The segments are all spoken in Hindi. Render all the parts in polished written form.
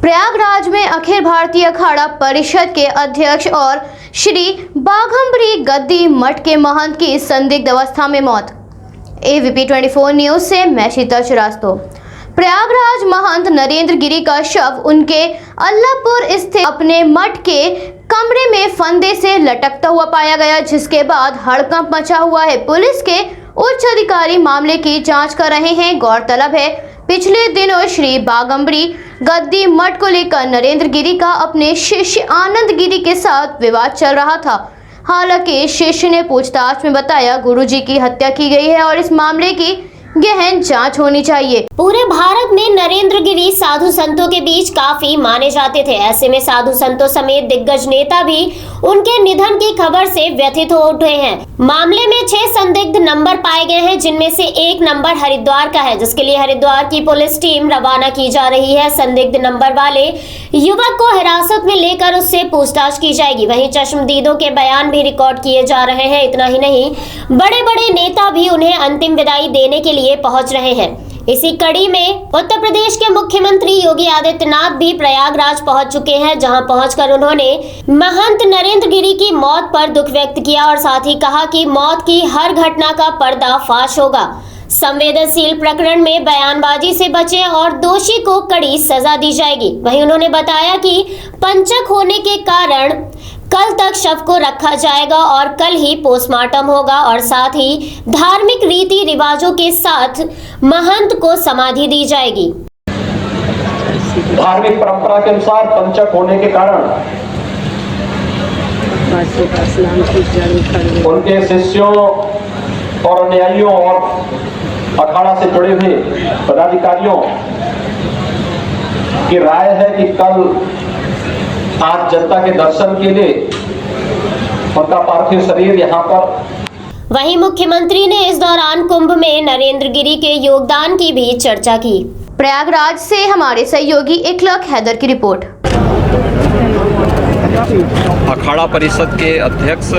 प्रयागराज में अखिल भारतीय अखाड़ा परिषद के अध्यक्ष और श्री बाघम्बरी गद्दी मठ के महंत की संदिग्ध अवस्था में मौत। AVP 24 न्यूज से मैं शीतल श्रीवास्तव। प्रयागराज महंत नरेंद्र गिरी का शव उनके अल्लाहपुर स्थित अपने मठ के कमरे में फंदे से लटकता हुआ पाया गया, जिसके बाद हड़कंप मचा हुआ है। पुलिस के उच्च अधिकारी मामले की जांच कर रहे हैं। गौरतलब है, पिछले दिनों श्री बाघम्बरी गद्दी मठ को लेकर नरेंद्र गिरी का अपने शिष्य आनंद गिरी के साथ विवाद चल रहा था। हालांकि शिष्य ने पूछताछ में बताया गुरुजी की हत्या की गई है और इस मामले की गहन जांच होनी चाहिए। पूरे भारत में नरेंद्र गिरी साधु संतों के बीच काफी माने जाते थे। ऐसे में साधु संतों समेत दिग्गज नेता भी उनके निधन की खबर से व्यथित हो उठे हैं। मामले में 6 संदिग्ध नंबर पाए गए हैं, जिनमें से एक नंबर हरिद्वार का है, जिसके लिए हरिद्वार की पुलिस टीम रवाना की जा रही है। संदिग्ध नंबर वाले युवक को हिरासत में लेकर उससे पूछताछ की जाएगी। वहीं चश्मदीदों के बयान भी रिकॉर्ड किए जा रहे हैं। इतना ही नहीं, बड़े बड़े नेता भी उन्हें अंतिम विदाई देने के लिए पहुंच रहे हैं। इसी कड़ी में उत्तर प्रदेश के मुख्यमंत्री योगी आदित्यनाथ भी प्रयागराज पहुंच चुके हैं, जहां पहुंचकर उन्होंने महंत नरेंद्र गिरी की मौत पर दुख व्यक्त किया और साथ ही कहा कि मौत की हर घटना का पर्दाफाश होगा। संवेदनशील प्रकरण में बयानबाजी से बचें और दोषी को कड़ी सजा दी जाएगी। वहीं उन्होंने बताया कि पंचक होने के कारण कल तक शव को रखा जाएगा और कल ही पोस्टमार्टम होगा और साथ ही धार्मिक रीति रिवाजों के साथ महंत को समाधि दी जाएगी। धार्मिक परंपरा के अनुसार पंचक होने के कारण उनके शिष्यों और अनुयायियों और अखाड़ा से जुड़े हुए पदाधिकारियों की राय है कि कल आज जनता के दर्शन के लिए उनका पार्थिव शरीर यहाँ पर। वहीं मुख्यमंत्री ने इस दौरान कुंभ में नरेंद्र गिरी के योगदान की भी चर्चा की। प्रयागराज से हमारे सहयोगी इकलक हैदर की रिपोर्ट। अखाड़ा परिषद के अध्यक्ष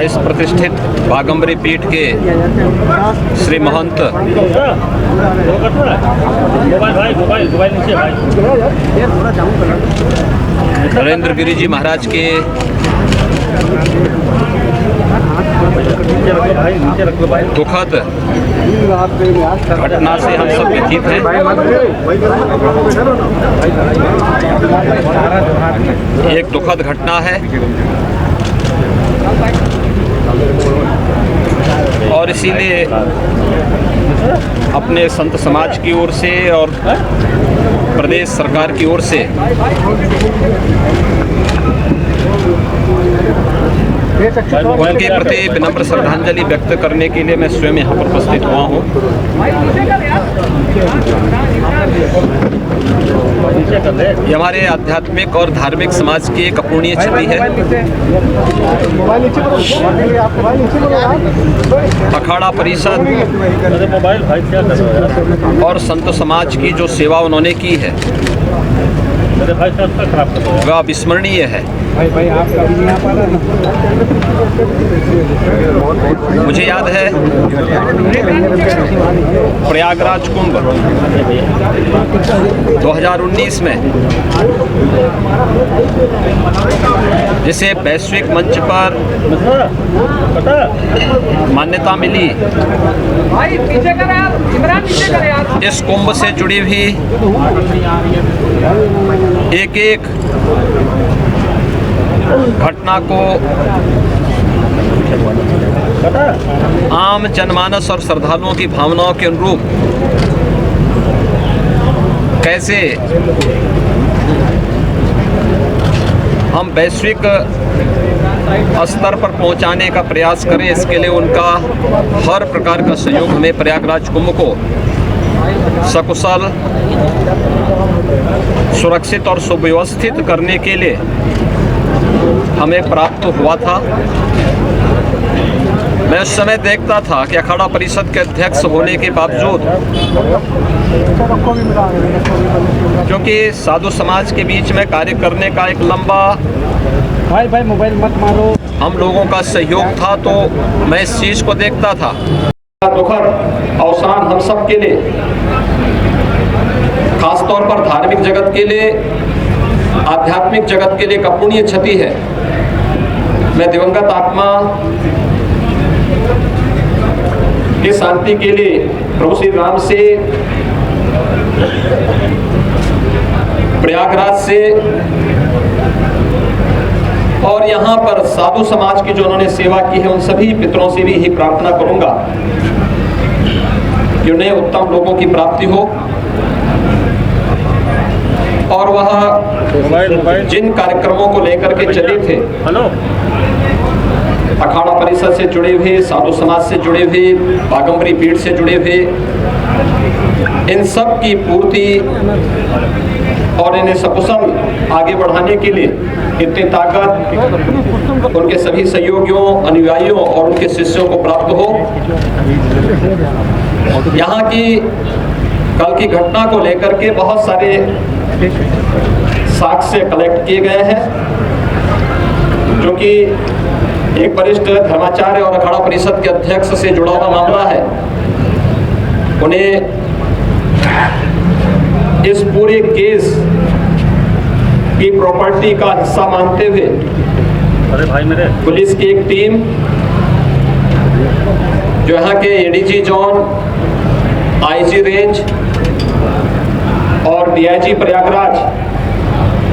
इस प्रतिष्ठित बाघम्बरी पीठ के श्री महंत नरेंद्र गिरी जी महाराज के दुखद घटना से हम सब व्यथित हैं। एक दुखद घटना है और इसीलिए अपने संत समाज की ओर से और प्रदेश सरकार की ओर से उनके प्रति विनम्र श्रद्धांजलि व्यक्त करने के लिए मैं स्वयं यहाँ पर उपस्थित हुआ हूँ। ये हमारे आध्यात्मिक और धार्मिक समाज की एक अपूर्णीय क्षति है। अखाड़ा परिषद और संत समाज की जो सेवा उन्होंने की है वह अविस्मरणीय है। मुझे याद है प्रयागराज कुंभ 2019 में जिसे वैश्विक मंच पर मान्यता मिली, इस कुंभ से जुड़ी हुई एक एक घटना को आम जनमानस और श्रद्धालुओं की भावनाओं के अनुरूप कैसे हम वैश्विक स्तर पर पहुंचाने का प्रयास करें, इसके लिए उनका हर प्रकार का सहयोग हमें प्रयागराज कुंभ को सकुशल, सुरक्षित और सुव्यवस्थित करने के लिए हमें प्राप्त हुआ था। मैं उस समय देखता था कि अखाड़ा परिषद के अध्यक्ष होने के बावजूद, क्योंकि साधु समाज के बीच में कार्य करने का एक लंबा भाई मोबाइल मत मारो हम लोगों का सहयोग था, तो मैं इस चीज़ को देखता था दुखद अवसान हम सब के लिए, खासतौर पर धार्मिक जगत के लिए, आध्यात्मिक जगत के लिए एक अपूर्णीय क्षति है। मैं दिवंगत आत्मा की शांति के लिए प्रभु श्री राम से, प्रयागराज से और यहाँ पर साधु समाज की जो उन्होंने सेवा की है, उन सभी पितरों से भी यही प्रार्थना करूंगा कि उन्हें उत्तम लोगों की प्राप्ति हो और वह जिन कार्यक्रमों को लेकर के चले थे, अखाड़ा परिषद से जुड़े हुए, साधु समाज से जुड़े हुए, बागंबरी पीठ से जुड़े हुए, इन सब की पूर्ति और इन्हें सकुशल आगे बढ़ाने के लिए इतनी ताकत उनके सभी सहयोगियों, अनुयायियों और उनके शिष्यों को प्राप्त हो। यहाँ की कल की घटना को लेकर के बहुत सारे साक्ष्य कलेक्ट किए गए हैं, जो कि एक वरिष्ठ धर्माचार्य और अखाड़ा परिषद के अध्यक्ष से जुड़ा हुआ मामला है। उन्हें इस पूरे केस की प्रॉपर्टी का हिस्सा मानते हुए पुलिस की एक टीम, जो यहाँ के एडीजी जोन, आईजी रेंज और डीआईजी प्रयागराज,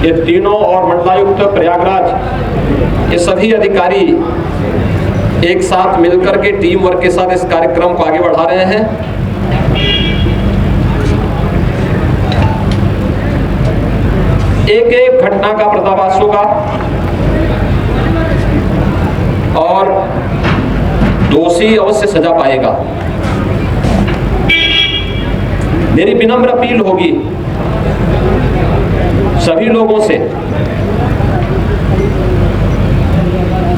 ये तीनों और मंडलायुक्त प्रयागराज, ये सभी अधिकारी एक साथ मिलकर के टीम वर्क के साथ इस कार्यक्रम को आगे बढ़ा रहे हैं। एक एक घटना का पर्दाफाश होगा और दोषी अवश्य सजा पाएगा। मेरी विनम्र अपील होगी सभी लोगों से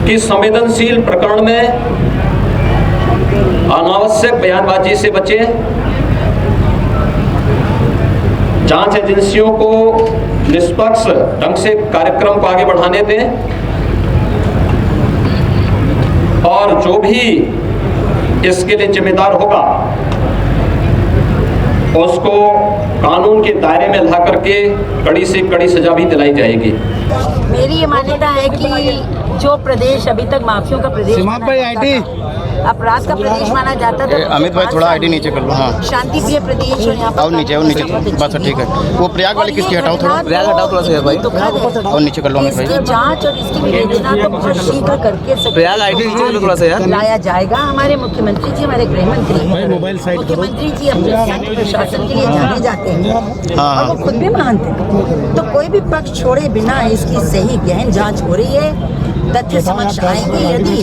कि संवेदनशील प्रकरण में अनावश्यक बयानबाजी से बचें, जांच एजेंसियों को निष्पक्ष ढंग से कार्यक्रम को आगे बढ़ाने दें और जो भी इसके लिए जिम्मेदार होगा उसको कानून के दायरे में ला करके कड़ी से कड़ी सजा भी दिलाई जाएगी। मेरी ये मान्यता है कि जो प्रदेश अभी तक माफियों का प्रदेश माना जाता था, अपराध का प्रदेश माना जाता था, अमित भाई थोड़ा आईडी नीचे कर लो। हाँ, शांति प्रिय प्रदेश और यहाँ और नीचे बस ठीक है। वो प्रयाग वाली किसकी हटाओ, थोड़ा प्रयाग हटाओ थोड़ा सा भाई, और नीचे कर लो अमित भाई। इसकी जांच और इसकी विवेचना तो बहुत शीघ्र करके प्रयाग आईडी नीचे कर लो थोड़ा सा यार, लाया जाएगा। हमारे मुख्यमंत्री जी, हमारे गृह मंत्री, मुख्यमंत्री जी अपने शांति प्रशासन के लिए जाने जाते हैं और वो खुद भी मानते हैं। तो कोई भी पक्ष छोड़े बिना इसकी सही गहन जांच हो रही है। तथ्य समक्ष आएंगे यदि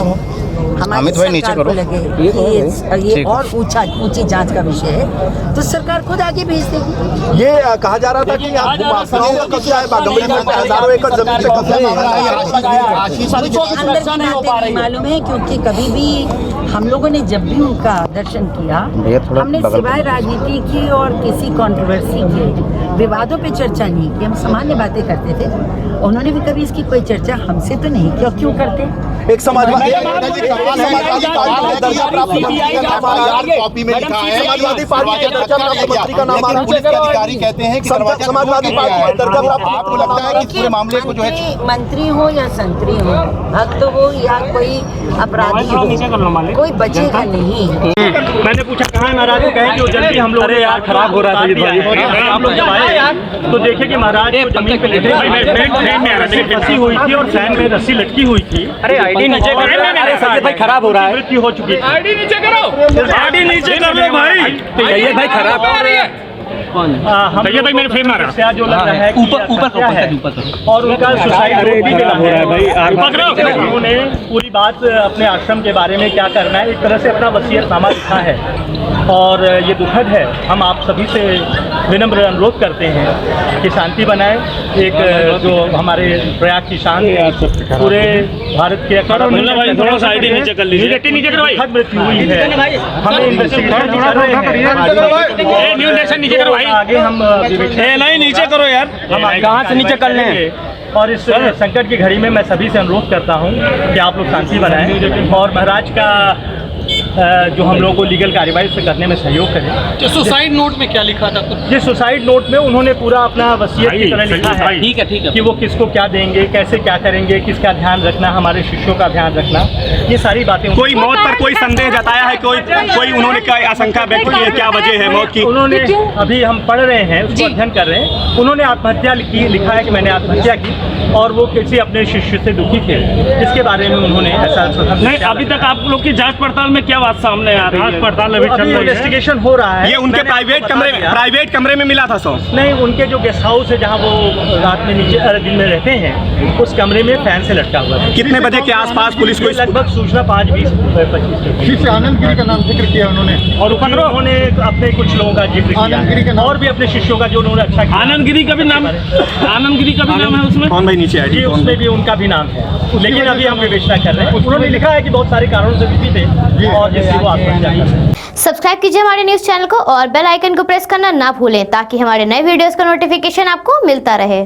हमारी सरकार को लगे कि ये और ऊंची जांच का विषय है तो सरकार खुद आगे भेज देगी। ये कहा जा रहा था कि आप माफियाओं का कब्जा है, बागंबरी में हजारों एकड़ जमीन से कब्जा नहीं मालूम है, क्योंकि कभी भी हम लोगों ने जब भी उनका दर्शन किया, हमने सिवाय राजनीति की और किसी कंट्रोवर्सी के विवादों पे चर्चा नहीं की। हम सामान्य बातें करते थे। उन्होंने भी कभी इसकी कोई चर्चा हमसे तो नहीं की। क्यों करते? एक समाजवादी पार्टी का दर्जा प्राप्त कॉपी में लिखा है, समाजवादी पार्टी का दर्जा प्राप्त मंत्री का नाम आ रहा है। अधिकारी कहते हैं कि समाजवादी पार्टी का दर्जा प्राप्त, आपको लगता है कि पूरे मामले को जो है मंत्री हो या संतरी हो, भक्त हो या कोई अपराधी हो, कोई बचेगा नहीं। मैंने पूछा कहाँ महाराज, कहें कि वो जल्दी हम लोग, अरे यार खराब हो रहा था हम लोग जब आए तो देखे कि महाराज जमीन पे लेटे फंसी हुई थी और सैन में रस्सी लटकी हुई थी। अरे आईडी नीचे करो भाई, खराब हो रहा है, मृत्यु हो चुकी है। आईडी नीचे करो, आईडी नीचे कर लो भाई, तो ये भाई खराब हो रहा है। भैया भाई मेरे फेम मारा जो लग रहा है ऊपर और उनका सुसाइड भी मिला हो रहा है भाई। उन्होंने पूरी बात अपने आश्रम के बारे में क्या करना है, एक तरह से अपना वसीयतनामा लिखा है और ये दुखद है। हम आप सभी से विनम्र अनुरोध करते हैं कि शांति बनाए। एक जो हमारे प्रयाग की शान पूरे भारत के थोड़ा सा आईडी नीचे कर लीजिए, नीचे करो भाई, मृत्यु हुई है। हमें इन्वेस्टिगेशन कर रहे हैं, न्यू नेशन नीचे करो भाई, आगे हम नहीं नीचे करो यार, हम कहाँ से नीचे कर लेंगे। और इस संकट की घड़ी में मैं सभी से अनुरोध करता हूँ कि आप लोग शांति बनाएं और महाराज का जो हम लोगों को लीगल कार्रवाई से करने में सहयोग करें। तो सुसाइड नोट में क्या लिखा था? ये सुसाइड नोट में उन्होंने पूरा अपना वसीयत की तरह लिखा है। ठीक है कि वो किसको क्या देंगे, कैसे क्या करेंगे, किसका ध्यान रखना, हमारे शिष्यों का ध्यान रखना, ये सारी बातें। कोई मौत पर कोई संदेह जताया है? कोई उन्होंने क्या आशंका व्यक्त की है, क्या वजह है मौत की? उन्होंने अभी हम पढ़ रहे हैं, उसको अध्ययन कर रहे हैं। उन्होंने आत्महत्या लिखा है कि मैंने आत्महत्या की, और वो किसी अपने शिष्य से दुखी थे, इसके बारे में उन्होंने ऐसा नहीं। अभी तक आप लोग की जांच पड़ताल में क्या बात सामने आ रही है? जांच पड़ताल अभी इन्वेस्टिगेशन हो रहा है। ये उनके प्राइवेट कमरे में मिला था? नहीं, उनके जो गेस्ट हाउस है जहाँ वो रात में नीचे दिन में रहते हैं, उस कमरे में फैन से लटका हुआ है। कितने बजे के आसपास पुलिस को? लगभग सूचना 5:20-25 आनंदगिरी का नाम जिक्र किया उन्होंने, और उन्होंने अपने कुछ लोगों का जिक्र किया, और भी अपने शिष्यों का जो उन्होंने अच्छा किया। आनंदगिरी का भी नाम है उसमें? कौन भाई नीचे आए? उसमें भी उनका भी नाम है, लेकिन अभी हम विवेचना कर रहे हैं। उन्होंने लिखा है कि बहुत सारे कारणों से दुखी थे और जिससे वो आत्महत्या कर रहे हैं। सब्सक्राइब कीजिए हमारे न्यूज़ चैनल को और बेल आइकन को प्रेस करना ना भूलें ताकि हमारे नए वीडियोस का नोटिफिकेशन आपको मिलता रहे।